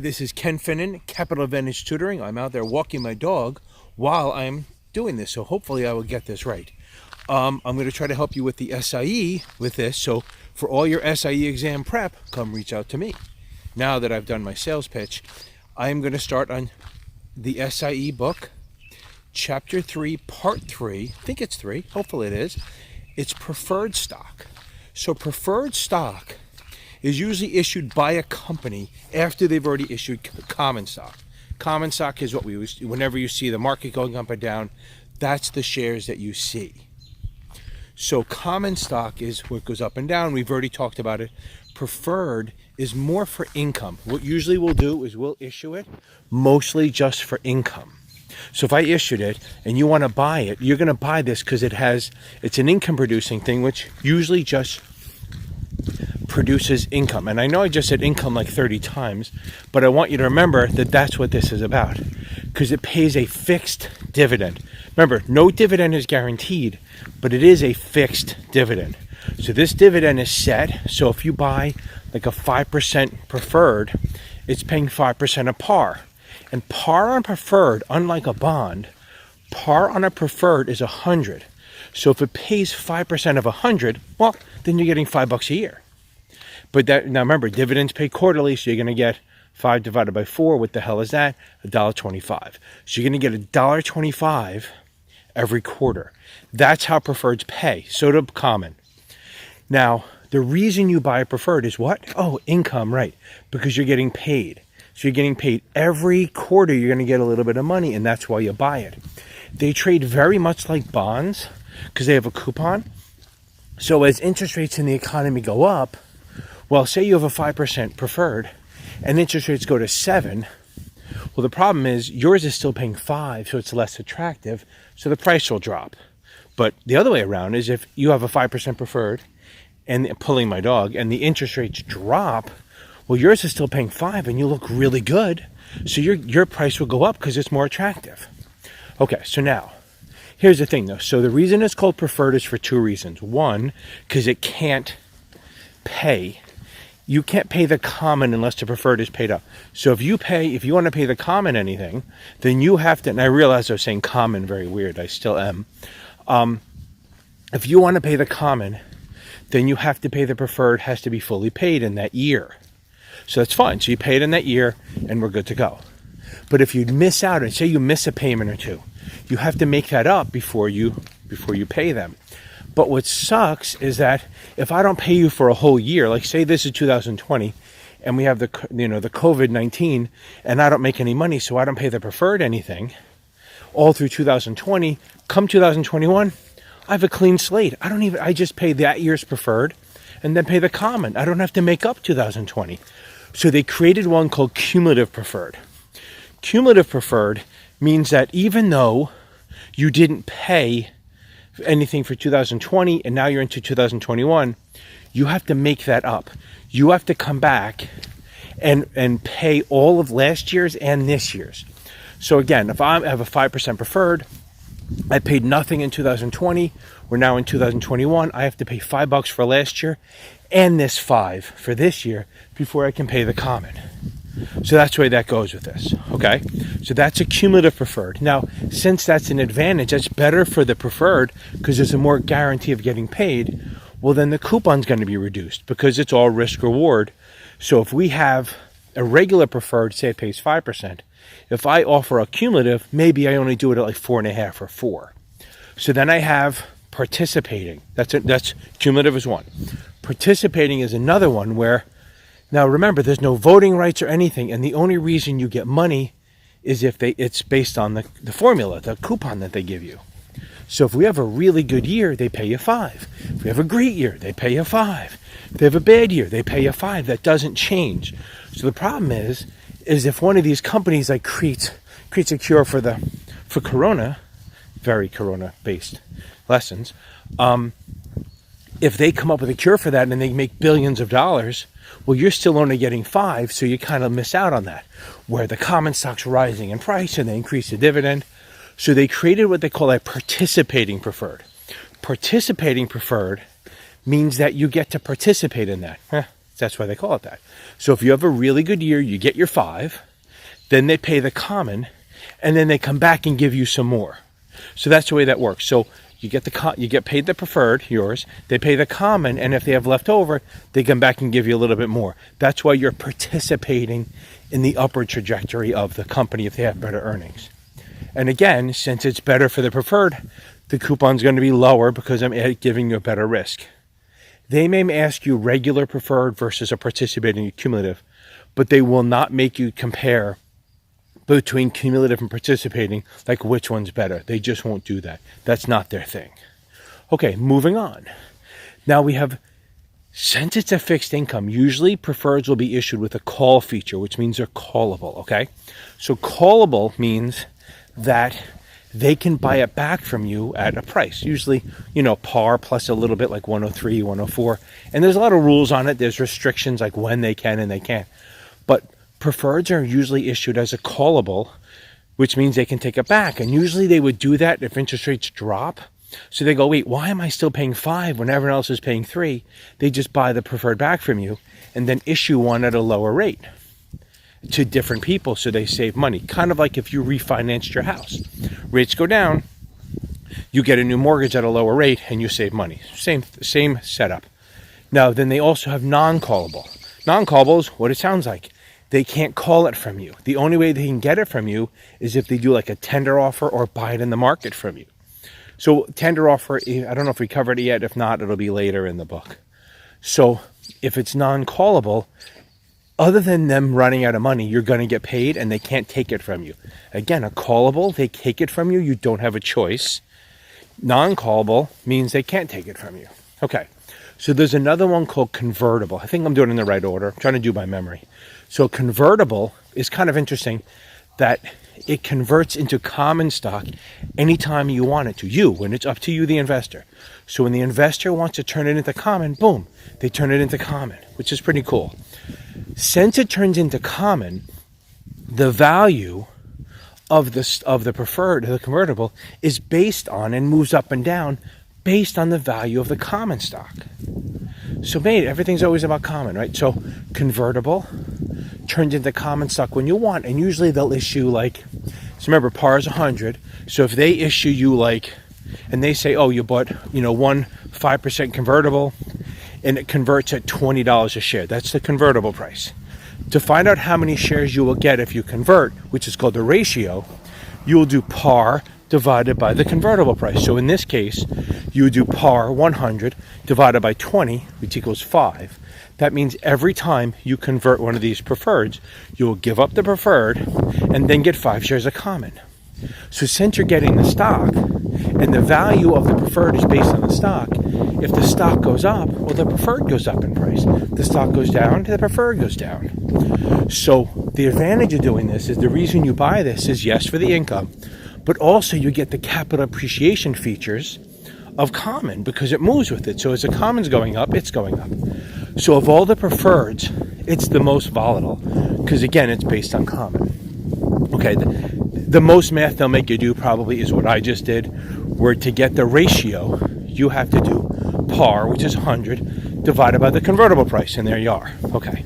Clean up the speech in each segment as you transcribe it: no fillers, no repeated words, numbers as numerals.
this is Ken Finnan, Capital Advantage Tutoring. I'm out there walking my dog while I'm doing this, so hopefully I will get this right. I'm going to try to help you with the SIE with this, so for all your SIE exam prep, come reach out to me. Now that I've done my sales pitch, I am going to start on the SIE book, Chapter 3, Part 3. I think it's 3, hopefully it is. It's preferred stock. So preferred stock is usually issued by a company after they've already issued common stock. Common stock is what we use whenever you see the market going up and down. That's the shares that you see. So common stock is what goes up and down. We've already talked about it. Preferred is more for income. What usually we'll do is we'll issue it mostly just for income. So if I issued it and you want to buy it, you're going to buy this because it's an income producing thing, which usually just produces income. And I know I just said income like 30 times, but I want you to remember that that's what this is about, because it pays a fixed dividend. Remember, no dividend is guaranteed, but it is a fixed dividend. So this dividend is set. So if you buy like a 5% preferred, it's paying 5% of par. And par on preferred, unlike a bond, par on a preferred is 100. So if it pays 5% of 100, well, then you're getting $5 a year. But now remember, dividends pay quarterly, so you're going to get 5 divided by 4. What the hell is that? $1.25. So you're going to get $1.25 every quarter. That's how preferreds pay. So do common. Now, the reason you buy a preferred is what? Oh, income, right? Because you're getting paid. So you're getting paid every quarter. You're going to get a little bit of money, and that's why you buy it. They trade very much like bonds because they have a coupon. So as interest rates in the economy go up, well, say you have a 5% preferred and interest rates go to 7. Well, the problem is yours is still paying 5, so it's less attractive. So the price will drop. But the other way around is if you have a 5% preferred and pulling my dog and the interest rates drop, well, yours is still paying 5 and you look really good. So your price will go up because it's more attractive. Okay, so now, here's the thing though. So the reason it's called preferred is for 2 reasons. One, because it can't pay. You can't pay the common unless the preferred is paid up. So if you want to pay the common anything, then you have to, and I realize I was saying common very weird, I still am. If you want to pay the common, then you have to pay the preferred, has to be fully paid in that year. So that's fine. So you pay it in that year and we're good to go. But if you miss out, and say you miss a payment or 2, you have to make that up before you pay them. But what sucks is that if I don't pay you for a whole year, like say this is 2020 and we have the COVID-19 and I don't make any money, so I don't pay the preferred anything all through 2020, come 2021, I have a clean slate. I just pay that year's preferred and then pay the common. I don't have to make up 2020. So they created one called Cumulative Preferred. Cumulative Preferred means that even though you didn't pay anything for 2020 and now you're into 2021, you have to make that up. You have to come back and pay all of last year's and this year's. So again, if I have a 5% preferred, I paid nothing in 2020, we're now in 2021, I have to pay $5 for last year and this 5 for this year before I can pay the common. So that's the way that goes with this, okay? So that's a cumulative preferred. Now, since that's an advantage, that's better for the preferred because there's a more guarantee of getting paid, well, then the coupon's going to be reduced because it's all risk reward. So if we have a regular preferred, say it pays 5%, if I offer a cumulative, maybe I only do it at like 4.5 or 4. So then I have participating. That's cumulative is one. Participating is another one where, now remember, there's no voting rights or anything, and the only reason you get money is if it's based on the formula, the coupon that they give you. So if we have a really good year, they pay you 5. If we have a great year, they pay you 5. If they have a bad year, they pay you 5. That doesn't change. So the problem is if one of these companies like creates a cure for Corona, very Corona-based lessons, if they come up with a cure for that and they make billions of dollars, well, you're still only getting 5, so you kind of miss out on that, where the common stock's rising in price and they increase the dividend. So they created what they call a participating preferred. Participating preferred means that you get to participate in that. That's why they call it that. So if you have a really good year, you get your 5, then they pay the common, and then they come back and give you some more. So that's the way that works. So you get paid the preferred, yours, they pay the common, and if they have left over, they come back and give you a little bit more. That's why you're participating in the upward trajectory of the company if they have better earnings. And again, since it's better for the preferred, the coupon's going to be lower because I'm giving you a better risk. They may ask you regular preferred versus a participating cumulative, but they will not make you compare between cumulative and participating, like which one's better. They just won't do that. That's not their thing. Okay, moving on. Now we have, since it's a fixed income, usually preferreds will be issued with a call feature, which means they're callable, okay? So callable means that they can buy it back from you at a price, usually, par plus a little bit, like 103, 104. And there's a lot of rules on it. There's restrictions like when they can and they can't. But preferreds are usually issued as a callable, which means they can take it back. And usually they would do that if interest rates drop. So they go, wait, why am I still paying 5 when everyone else is paying 3? They just buy the preferred back from you and then issue one at a lower rate to different people so they save money. Kind of like if you refinanced your house. Rates go down, you get a new mortgage at a lower rate and you save money. Same setup. Now, then they also have non-callable. Non-callable is what it sounds like. They can't call it from you. The only way they can get it from you is if they do like a tender offer or buy it in the market from you. So tender offer, I don't know if we covered it yet. If not, it'll be later in the book. So if it's non-callable, other than them running out of money, you're going to get paid and they can't take it from you. Again, a callable, they take it from you. You don't have a choice. Non-callable means they can't take it from you. Okay. So there's another one called convertible. I think I'm doing it in the right order. I'm trying to do by memory. So convertible is kind of interesting that it converts into common stock anytime you want it to. When it's up to you, the investor. So when the investor wants to turn it into common, boom, they turn it into common, which is pretty cool. Since it turns into common, the value of the preferred, the convertible, is based on and moves up and down based on the value of the common stock. So everything's always about common, right? So convertible turns into common stock when you want, and usually they'll issue so remember, par is 100. So if they issue you and they say, oh, you bought, 5% convertible, and it converts at $20 a share. That's the convertible price. To find out how many shares you will get if you convert, which is called the ratio, you will do par divided by the convertible price. So in this case, you would do par 100 divided by 20, which equals 5. That means every time you convert one of these preferreds, you will give up the preferred and then get 5 shares of common. So since you're getting the stock and the value of the preferred is based on the stock, if the stock goes up, well, the preferred goes up in price. The stock goes down, the preferred goes down. So the advantage of doing this is the reason you buy this is, yes, for the income, but also you get the capital appreciation features of common because it moves with it. So as the common's going up, it's going up. So of all the preferreds, it's the most volatile because, again, it's based on common. Okay, the most math they'll make you do probably is what I just did, where to get the ratio, you have to do par, which is 100, divided by the convertible price, and there you are. Okay.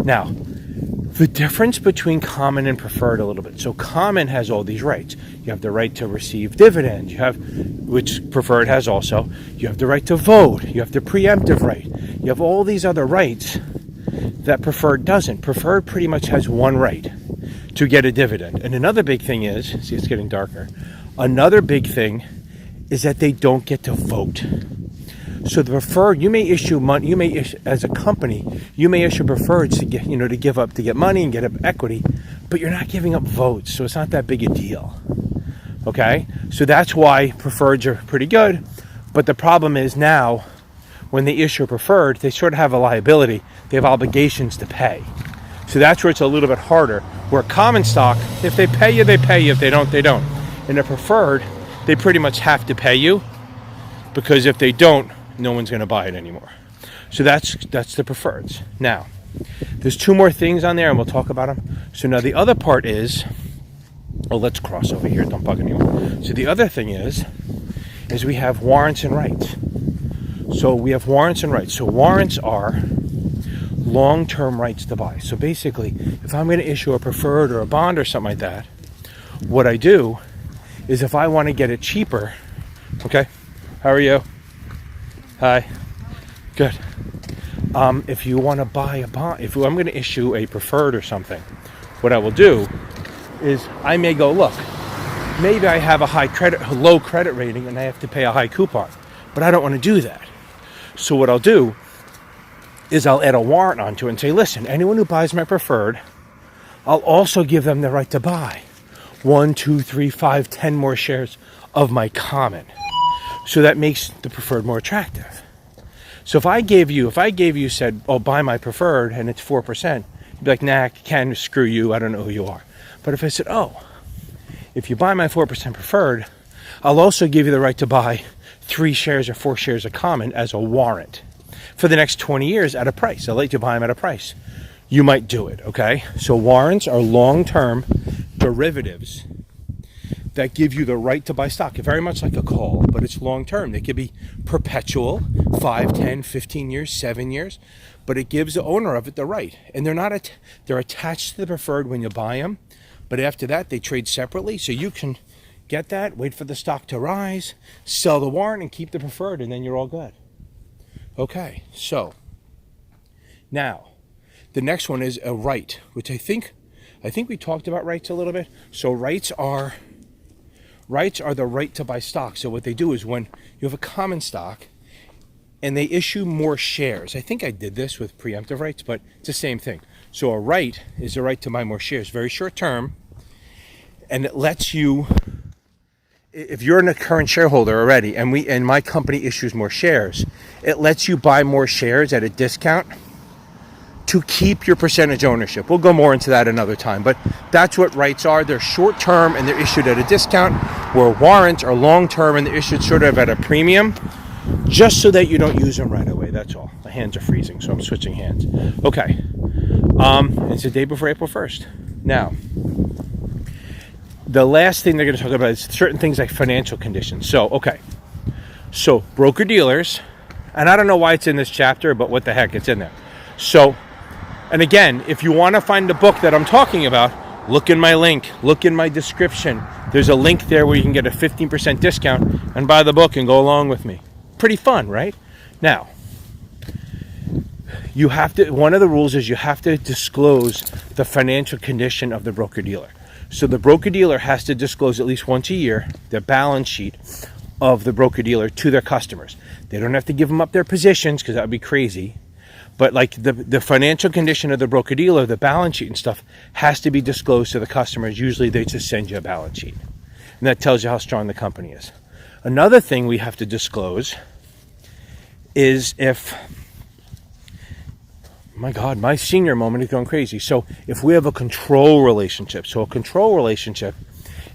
Now, the difference between common and preferred a little bit. So common has all these rights. You have the right to receive dividends, which preferred has also. You have the right to vote. You have the preemptive right. You have all these other rights that preferred doesn't. Preferred pretty much has one right, to get a dividend. And another big thing is, see, it's getting darker. Another big thing is that they don't get to vote. So the preferred, you may issue money, as a company, you may issue preferreds to get, to give up, to get money and get up equity, but you're not giving up votes, so it's not that big a deal. Okay? So that's why preferreds are pretty good, but the problem is now, when they issue a preferred, they sort of have a liability. They have obligations to pay. So that's where it's a little bit harder. Where common stock, if they pay you, they pay you. If they don't, they don't. In a preferred, they pretty much have to pay you, because if they don't, no one's going to buy it anymore. So that's the preferreds. Now, there's 2 more things on there, and we'll talk about them. So now the other part is, let's cross over here. Don't bug anyone. So the other thing is we have warrants and rights. So we have warrants and rights. So warrants are long-term rights to buy. So basically, if I'm going to issue a preferred or a bond or something like that, what I do is if I want to get it cheaper, okay, how are you? Hi, good. If you want to buy a bond, if I'm going to issue a preferred or something, what I will do is I may go, look, maybe I have a low credit rating and I have to pay a high coupon, but I don't want to do that. So what I'll do is I'll add a warrant onto it and say, listen, anyone who buys my preferred, I'll also give them the right to buy 1, 2, 3, 5, 10 more shares of my common. So that makes the preferred more attractive. So if I gave you said, oh, buy my preferred and it's 4%, you'd be like, nah, Ken, screw you, I don't know who you are. But if I said, oh, if you buy my 4% preferred, I'll also give you the right to buy 3 shares or 4 shares of common as a warrant for the next 20 years at a price. I'll let you buy them at a price. You might do it, okay? So warrants are long-term derivatives that give you the right to buy stock. Very much like a call, but it's long-term. They could be perpetual, 5, 10, 15 years, 7 years, but it gives the owner of it the right. And they're attached to the preferred when you buy them, but after that, they trade separately, so you can get that, wait for the stock to rise, sell the warrant, and keep the preferred, and then you're all good. Okay, so now the next one is a right, which I think we talked about rights a little bit. So rights are the right to buy stock. So what they do is when you have a common stock and they issue more shares. I think I did this with preemptive rights, but it's the same thing. So a right is the right to buy more shares, very short term, and it lets you, if you're a current shareholder already and my company issues more shares, it lets you buy more shares at a discount to keep your percentage ownership. We'll go more into that another time, but that's what rights are. They're short term and they're issued at a discount, where warrants are long term and they're issued sort of at a premium, just so that you don't use them right away. That's all. My hands are freezing, so I'm switching hands. Okay. It's the day before April 1st. Now, the last thing they're going to talk about is certain things like financial conditions. So, okay. So, broker-dealers, and I don't know why it's in this chapter, but what the heck, it's in there. So, and again, if you want to find the book that I'm talking about, look in my link, look in my description. There's a link there where you can get a 15% discount and buy the book and go along with me. Pretty fun, right? Now, one of the rules is you have to disclose the financial condition of the broker-dealer. So the broker-dealer has to disclose at least once a year the balance sheet of the broker-dealer to their customers. They don't have to give them up their positions, because that would be crazy. But like the financial condition of the broker-dealer, the balance sheet and stuff, has to be disclosed to the customers. Usually they just send you a balance sheet. And that tells you how strong the company is. Another thing we have to disclose is if, my God, my senior moment is going crazy. So if we have a control relationship, so a control relationship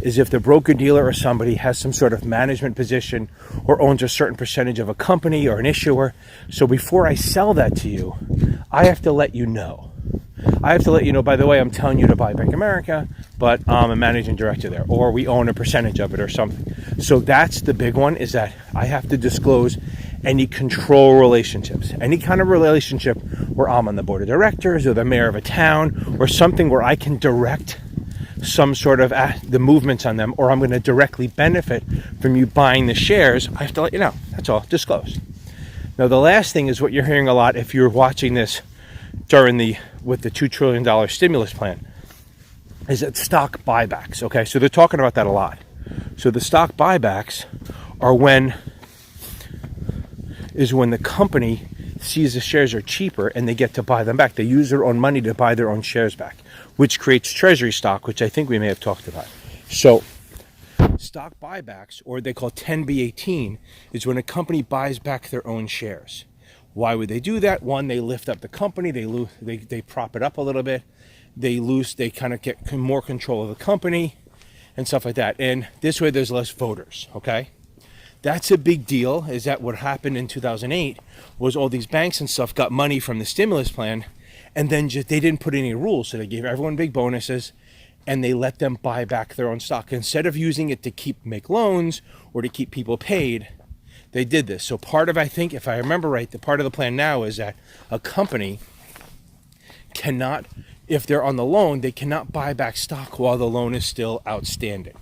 is if the broker-dealer or somebody has some sort of management position or owns a certain percentage of a company or an issuer. So before I sell that to you, I have to let you know. I have to let you know, by the way, I'm telling you to buy Bank America, but I'm a managing director there, or we own a percentage of it or something. So that's the big one, is that I have to disclose any control relationships, any kind of relationship where I'm on the board of directors or the mayor of a town or something where I can direct some sort of the movements on them, or I'm going to directly benefit from you buying the shares. I have to let you know. That's all. Disclose. Now, the last thing is what you're hearing a lot if you're watching this with the $2 trillion stimulus plan, is that stock buybacks. Okay, so they're talking about that a lot. So the stock buybacks are when the company sees the shares are cheaper and they get to buy them back. They use their own money to buy their own shares back, which creates treasury stock, which I think we may have talked about. So stock buybacks, or they call 10b-18, is when a company buys back their own shares. Why would they do that? One, they lift up the company, they prop it up a little bit, they kind of get more control of the company and stuff like that. And this way there's less voters, okay? That's a big deal, is that what happened in 2008 was all these banks and stuff got money from the stimulus plan, and then they didn't put any rules. So they gave everyone big bonuses and they let them buy back their own stock. Instead of using it to make loans or to keep people paid, they did this. So part of, I think, if I remember right, the part of the plan now is that a company cannot, if they're on the loan, they cannot buy back stock while the loan is still outstanding.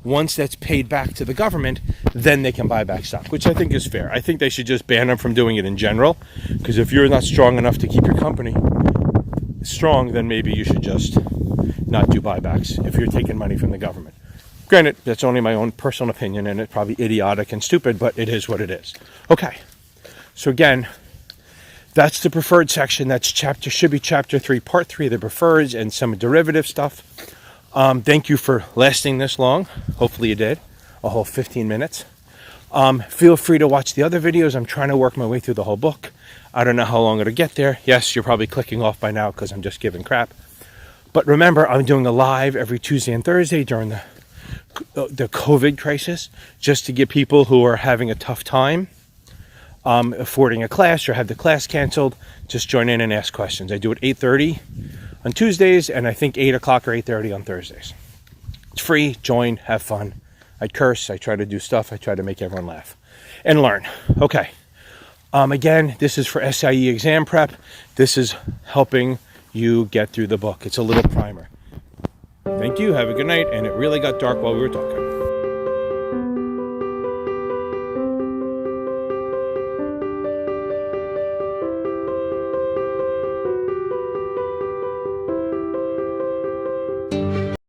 Once that's paid back to the government, then they can buy back stock, which I think is fair. I think they should just ban them from doing it in general, because if you're not strong enough to keep your company strong, then maybe you should just not do buybacks if you're taking money from the government. Granted, that's only my own personal opinion, and it's probably idiotic and stupid, but it is what it is. Okay, so again, that's the preferred section. That's should be chapter 3, part 3 of the preferreds and some derivative stuff. Thank you for lasting this long. Hopefully you did, a whole 15 minutes. Feel free to watch the other videos. I'm trying to work my way through the whole book. I don't know how long it'll get there. Yes, you're probably clicking off by now because I'm just giving crap. But remember, I'm doing a live every Tuesday and Thursday during the COVID crisis, just to give people who are having a tough time affording a class or have the class canceled, just join in and ask questions. I do it 8:30 on Tuesdays, and I think 8 o'clock or 8:30 on Thursdays. It's free. Join, have fun. I curse, I try to do stuff, I try to make everyone laugh and learn. Okay. Again, this is for SIE exam prep. This is helping you get through the book. It's a little primer. Thank you. Have a good night. And it really got dark while we were talking.